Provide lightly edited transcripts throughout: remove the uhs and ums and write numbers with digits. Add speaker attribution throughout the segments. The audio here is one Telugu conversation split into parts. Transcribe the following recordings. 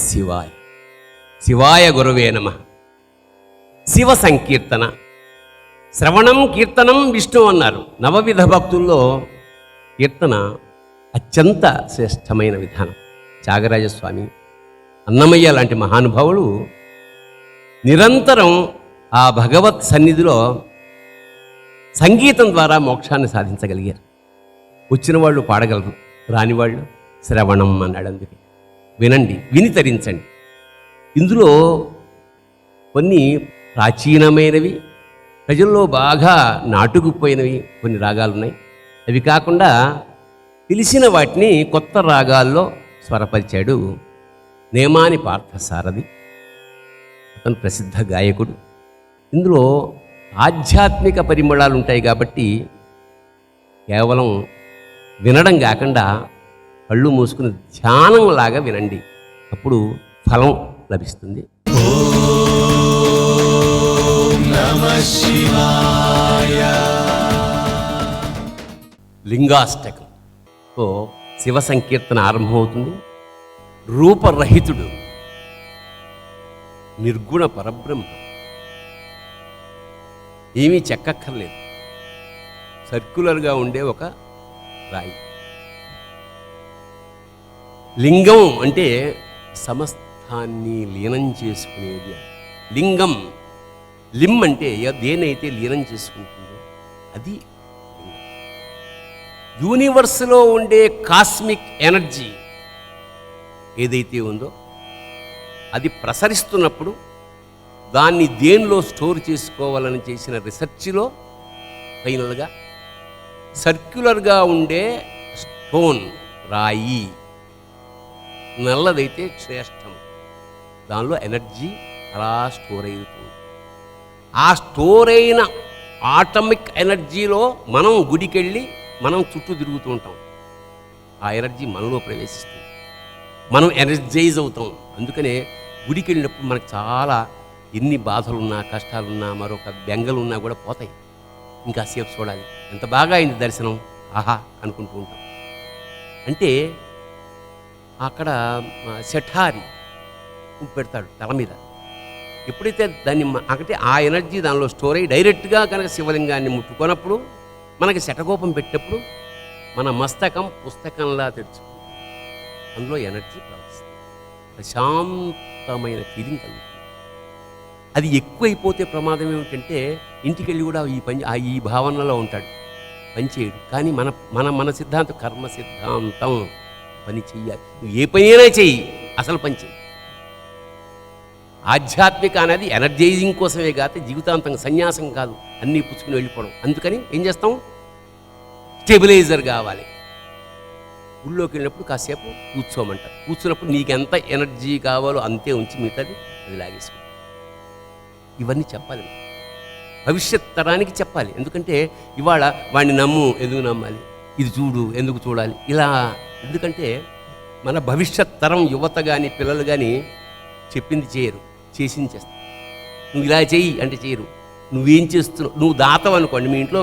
Speaker 1: శివాయ. శివాయ గురవే నమః. శివ సంకీర్తన. శ్రవణం కీర్తనం విష్ణు అన్నారు. నవవిధ భక్తుల్లో కీర్తన అత్యంత శ్రేష్టమైన విధానం. త్యాగరాజస్వామి, అన్నమయ్య లాంటి మహానుభావులు నిరంతరం ఆ భగవత్ సన్నిధిలో సంగీతం ద్వారా మోక్షాన్ని సాధించగలిగారు. వచ్చిన వాళ్ళు పాడగలరు, రాని వాళ్ళు శ్రవణం అన్నాడు. అందుకే వినండి, విని తరించండి. ఇందులో కొన్ని ప్రాచీనమైనవి, ప్రజల్లో బాగా నాటుకుపోయినవి కొన్ని రాగాలు ఉన్నాయి. అవి కాకుండా తెలిసిన వాటిని కొత్త రాగాల్లో స్వరపరిచాడు నేమాని పార్థసారథి. అతను ప్రసిద్ధ గాయకుడు. ఇందులో ఆధ్యాత్మిక పరిమళాలు ఉంటాయి కాబట్టి కేవలం వినడం కాకుండా కళ్ళు మూసుకుని ధ్యానంలాగా వినండి, అప్పుడు ఫలం లభిస్తుంది. ఓం నమః శివాయ. లింగాష్టకంతో శివ సంకీర్తన ఆరంభమవుతుంది. రూపరహితుడు, నిర్గుణ పరబ్రహ్మ, ఏమీ చెక్కక్కర్లేదు, సర్క్యులర్గా ఉండే ఒక రాయి. లింగం అంటే సమస్తాన్ని లీనం చేసుకునేది. లింగం, లిమ్ అంటే దేనైతే లీనం చేసుకుంటుందో అది లింగం. యూనివర్స్లో ఉండే కాస్మిక్ ఎనర్జీ ఏదైతే ఉందో అది ప్రసరిస్తున్నప్పుడు దాన్ని దేనిలో స్టోర్ చేసుకోవాలని చేసిన రీసెర్చ్లో ఫైనల్గా సర్క్యులర్గా ఉండే స్టోన్, రాయి, నల్లదైతే శ్రేష్టం, దానిలో ఎనర్జీ అలా స్టోర్ అవుతుంది. ఆ స్టోర్ అయిన ఆటమిక్ ఎనర్జీలో మనం గుడికెళ్ళి మనం చుట్టూ తిరుగుతూ ఉంటాం. ఆ ఎనర్జీ మనలో ప్రవేశిస్తుంది, మనం ఎనర్జైజ్ అవుతాం. అందుకనే గుడికి వెళ్ళినప్పుడు మనకు చాలా ఎన్ని బాధలున్నా, కష్టాలున్నా, మరొక బెంగలున్నా కూడా పోతాయి. ఇంకా సేపు చూడాలి, ఎంత బాగా అయింది దర్శనం, ఆహా అనుకుంటూ ఉంటాం. అంటే అక్కడ శఠారి పెడతాడు తల మీద. ఎప్పుడైతే దాన్ని అంటే ఆ ఎనర్జీ దానిలో స్టోర్ అయ్యి డైరెక్ట్గా కనుక శివలింగాన్ని ముట్టుకున్నప్పుడు మనకి శఠగోపం పెట్టినప్పుడు మన మస్తకం పుస్తకంలా తెరుచుకుంటుంది. అందులో ఎనర్జీ ప్రవహిస్తుంది, ప్రశాంతమైన ఫీలింగ్ కలుగుతుంది. అది ఎక్కువైపోతే ప్రమాదం ఏమిటంటే ఇంటికి వెళ్ళి కూడా ఈ భావనలో ఉంటాడు, పని చేయడు. కానీ మన సిద్ధాంతం, కర్మ సిద్ధాంతం, పని చెయ్యాలి. నువ్వు ఏ పని అయినా చెయ్యి, అసలు పని చెయ్యి. ఆధ్యాత్మిక అనేది ఎనర్జైజింగ్ కోసమే కాదు, జీవితాంతం సన్యాసం కాదు, అన్నీ పుచ్చుకుని వెళ్ళిపోవడం. అందుకని ఏం చేస్తాం, స్టెబిలైజర్ కావాలి. ఊళ్ళోకి వెళ్ళినప్పుడు కాసేపు కూర్చోమంటారు. కూర్చున్నప్పుడు నీకు ఎంత ఎనర్జీ కావాలో అంతే ఉంచి మిగతాది అది లాగేసుకో. ఇవన్నీ చెప్పాలి, భవిష్యత్ తరానికి చెప్పాలి. ఎందుకంటే ఇవాళ వాడిని నమ్ము, ఎందుకు నమ్మాలి, ఇది చూడు, ఎందుకు చూడాలి, ఇలా. ఎందుకంటే మన భవిష్యత్ తరం యువత కానీ పిల్లలు కానీ చెప్పింది చేయరు, చేసింది చేస్తారు. నువ్వు ఇలా చెయ్యి అంటే చేయరు. నువ్వేం చేస్తున్నావు, నువ్వు దాతవు అనుకోండి, మీ ఇంట్లో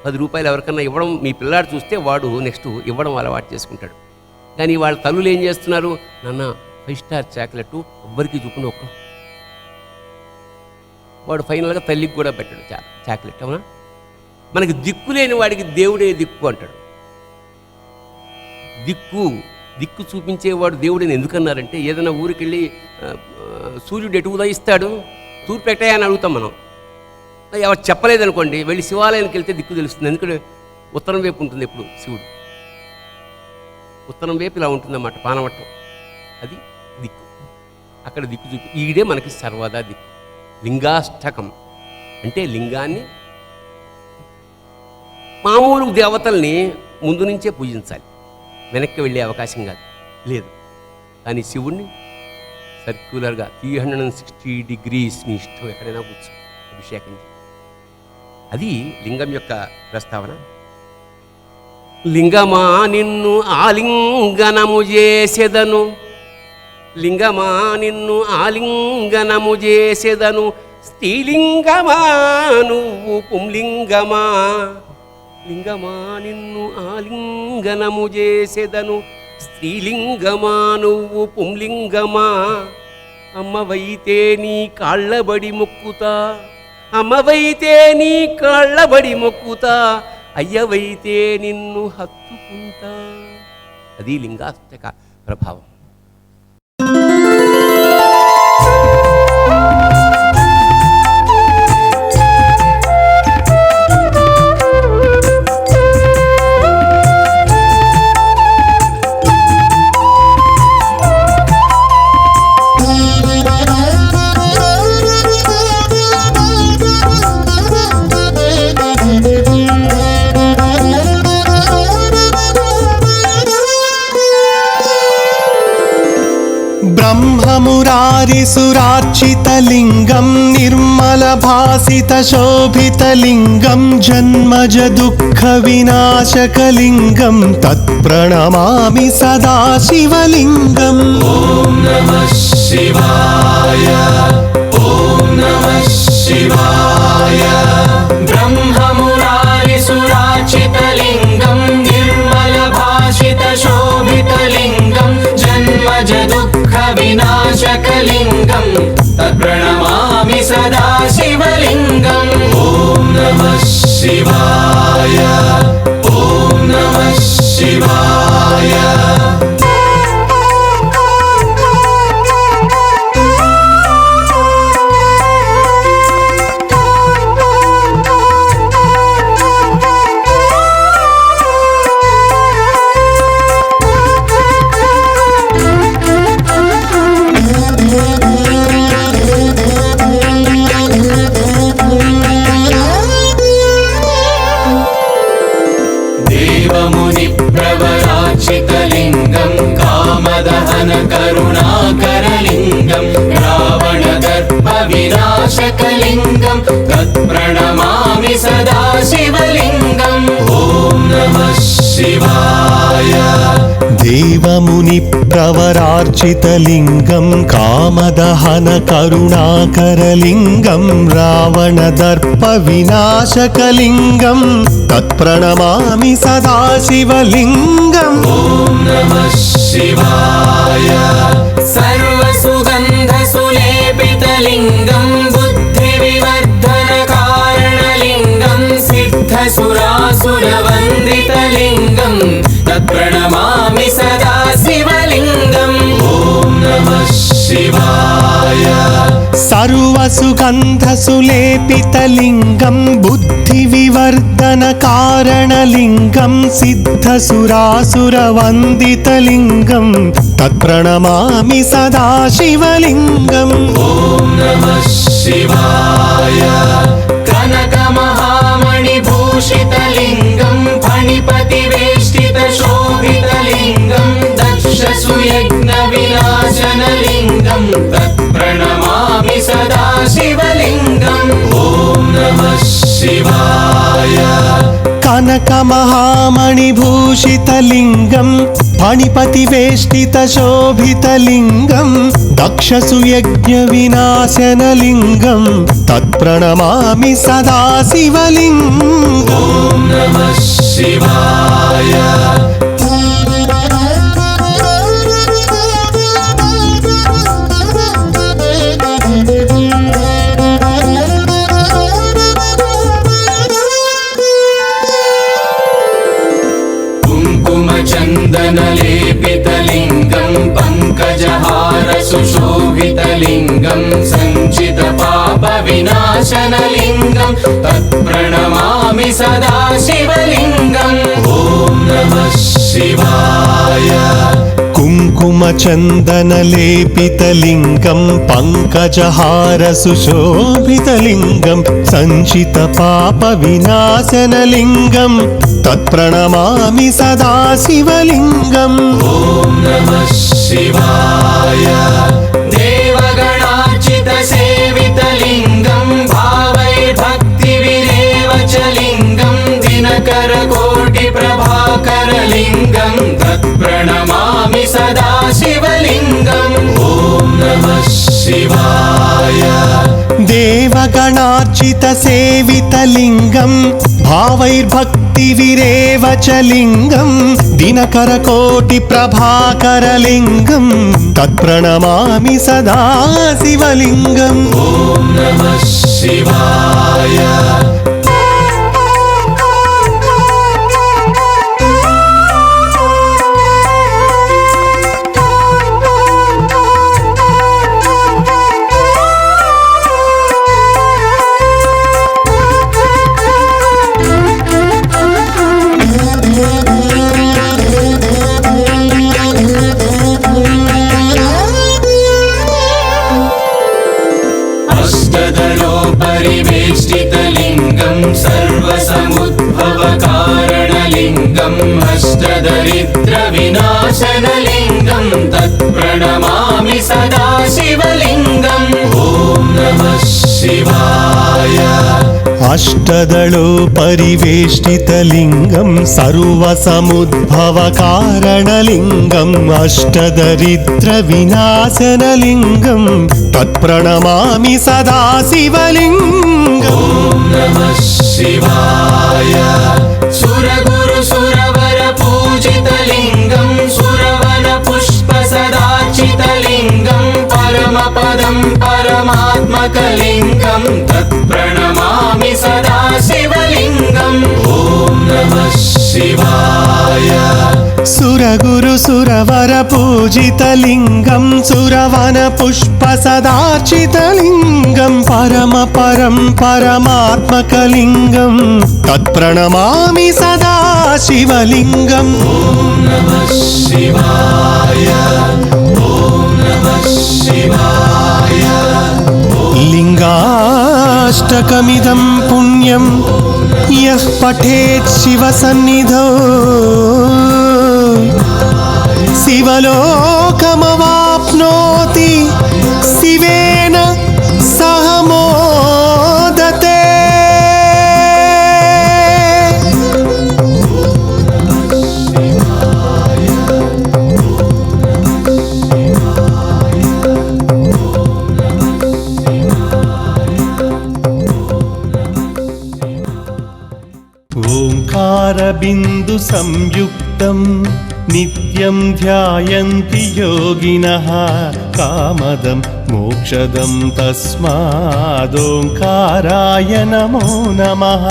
Speaker 1: 10 రూపాయలు ఎవరికన్నా ఇవ్వడం మీ పిల్లాడు చూస్తే వాడు నెక్స్ట్ ఇవ్వడం అలవాటు చేసుకుంటాడు. కానీ వాళ్ళ తల్లులు ఏం చేస్తున్నారు, నాన్న 5 స్టార్ చాక్లెట్ ఎవ్వరికి చూపుని ఒక్క, వాడు ఫైనల్గా తల్లికి కూడా పెట్టాడు చాక్లెట్. అవునా? మనకి దిక్కు లేని వాడికి దేవుడే దిక్కు అంటాడు. దిక్కు చూపించేవాడు దేవుడని ఎందుకన్నారంటే, ఏదైనా ఊరికి వెళ్ళి సూర్యుడు ఎటు ఉదయిస్తాడు, తూర్పు ఎట్టయా అని అడుగుతాం మనం. ఎవరు చెప్పలేదనుకోండి, వెళ్ళి శివాలయానికి వెళ్తే దిక్కు తెలుస్తుంది. ఎందుకంటే ఉత్తరం వైపు ఉంటుంది ఎప్పుడు శివుడు, ఉత్తరం వైపు ఇలా ఉంటుందన్నమాట పానవట్టం, అది దిక్కు. అక్కడ దిక్కు చూపి ఈడే మనకి సర్వదా దిక్కు. లింగాష్టకం అంటే లింగాన్ని, మామూలు దేవతల్ని ముందు నుంచే పూజించాలి, వెనక్కి వెళ్ళే అవకాశం లేదు. కానీ శివుణ్ణి సర్క్యులర్గా 360 degrees నీ ఇష్టం ఎక్కడైనా కూర్చో, అభిషేకం చేయి. అది లింగం యొక్క ప్రస్తావన. లింగమా నిన్ను ఆలింగనము చేసెదను, లింగమా నిన్ను ఆలింగనము చేసెదను, స్త్రీలింగమా నువ్వు పుంలింగమా, లింగమా నిన్ను ఆలింగనము చేసెదను, స్త్రీలింగమా నువ్వు పుంలింగమా, అమ్మవైతే నీ కాళ్ళబడి మొక్కుతా, అమ్మవైతే నీ కాళ్ళబడి మొక్కుతా, అయ్యవైతే నిన్ను హత్తుకుంటా. అది లింగాష్టక ప్రభావం.
Speaker 2: ब्रह्ममुरारिसुरार्चितलिङ्गं निर्मलभासितशोभितलिङ्गं जन्मज दुःखविनाशकलिङ्गं तत्प्रणमामि सदा शिवलिङ्गम्. ॐ नमः शिवाय, ॐ नमः शिवाय. ब्रह्ममुरारिसुरार्चितलिङ्गं निर्मलभासितशोभितलिङ्गं जन्मज विनाशकलिङ्गं तत्प्रणमामि सदा शिवलिङ्गम्. ॐ नमः शिवाय, ॐ नमः शिवाय. देवमुनिप्रवराचितलिङ्गं कामदहन करुणाकरलिङ्गं रावणदर्पविनाशकलिङ्गं तत्प्रणमामि सदा शिवलिङ्गम्. ॐ नमः शिवाय. देवमुनिप्रवरार्चितलिङ्गं कामदहन करुणाकरलिङ्गं रावणदर्पविनाशकलिङ्गं तत्प्रणमामि सदा शिवलिङ्गम्. ॐ नमः शिवाय. सर्वसुगन्धसुलेपितलिङ्गं बुद्धिविवर्धनकारणलिङ्गं सिद्धसुरासुरवन्दितलिङ्गं तत्प्रणमामि सदा शिवलिङ्गम्. ॐ नमः शिवाय. सर्वसुगन्धसुलेपितलिङ्गं बुद्धिविवर्धनकारणलिङ्गं सिद्धसुरासुरवन्दितलिङ्गं तत्प्रणमामि सदा शिवलिङ्गम्. ॐ नमः शिवाय. कनकमहामणिभूषितलिङ्गं फणिपतिवेष्टितशोभितलिङ्गं दक्षसुयज्ञविनाशनलिङ्गं तत्प्रणमामि सदा शिवलिङ्गम्. ॐ नमः शिवाय. कनकमहामणिभूषितलिङ्गं फणिपतिवेष्टितशोभितलिङ्गं दक्षसुयज्ञविनाशनलिङ्गं तत्प्रणमामि सदा शिवलिङ्गम्. ॐ नमः शिवाय. चन्दनलेपितलिङ्गं पङ्कजहारसुशोभितलिङ्गं सञ्चितपापविनाशनलिङ्गं तत्प्रणमामि सदा शिवलिङ्गम्. ॐ नमः शिवाय. कुङ्कुमचन्दनलेपितलिङ्गं पङ्कजहारसुशोभितलिङ्गं सञ्चितपापविनाशनलिङ्गं तत्प्रणमामि सदा शिवलिङ्गम्. ॐ नमः शिवाय. देवगणार्चितसेवितलिङ्गं भावैर्भक्तिविरेव च लिङ्गं दिनकरकोटिप्रभाकरलिङ्गं तत्प्रणमामि सदा शिवलिङ्गम्. ॐ नमः शिवाय. देवगणार्चित सेवितलिङ्गं भावैर्भक्तिविरेव च लिङ्गं दिनकरकोटिप्रभाकरलिङ्गं तत्प्रणमामि सदा शिवलिङ्गम् ॐ नमः शिवाय। परिवेष्टितलिङ्गं सर्वसमुद्भवकारणलिङ्गम् अष्टदरिद्रविनाशनलिङ्गं तत्प्रणमामि सदा शिवलिङ्गम् ॐ नमः शिवाय। अष्टदलोपरिवेष्टितलिङ्गं सर्वसमुद्भवकारणलिङ्गम् अष्टदरिद्रविनाशनलिङ्गं तत्प्रणमामि सदा शिवलिङ्गम् ॐ नमः शिवाय। सुरगुरुसुरवरपूजितलिङ्गं सुरवनपुष्पसदार्चितलिङ्गं परमपदं परमात्मकलिङ्गं तत्प्रणमामि सदा शिवलिङ्गम् ॐ नमः शिवाय। सुरगुरुसुरवरपूजितलिङ्गं सुरवनपुष्पसदार्चितलिङ्गं परमपरं परमात्मकलिङ्गं तत्प्रणमामि सदा शिवलिङ्गम् ॐ नमः शिवाय। ॐ नमः शिवाय। लिङ्गाष्टकमिदं पुण्यं यः पठेत् शिवसन्निधौ शिवलोकमवाप्नोति शिवेन सह मोदते। ओंकारबिन्दु संयुक्तं नित्यं ध्यायन्ति योगिनः कामदं मोक्षदं तस्मादोंकाराय नमो नमः।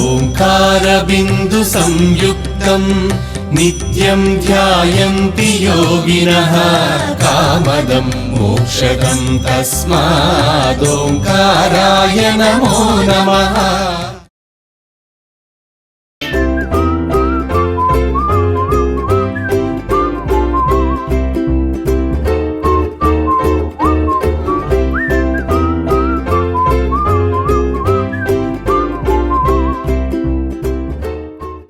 Speaker 2: ओंकारबिन्दु संयुक्तं नित्यं ध्यायन्ति योगिनः कामदं मोक्षदं तस्मादोंकाराय नमो नमः।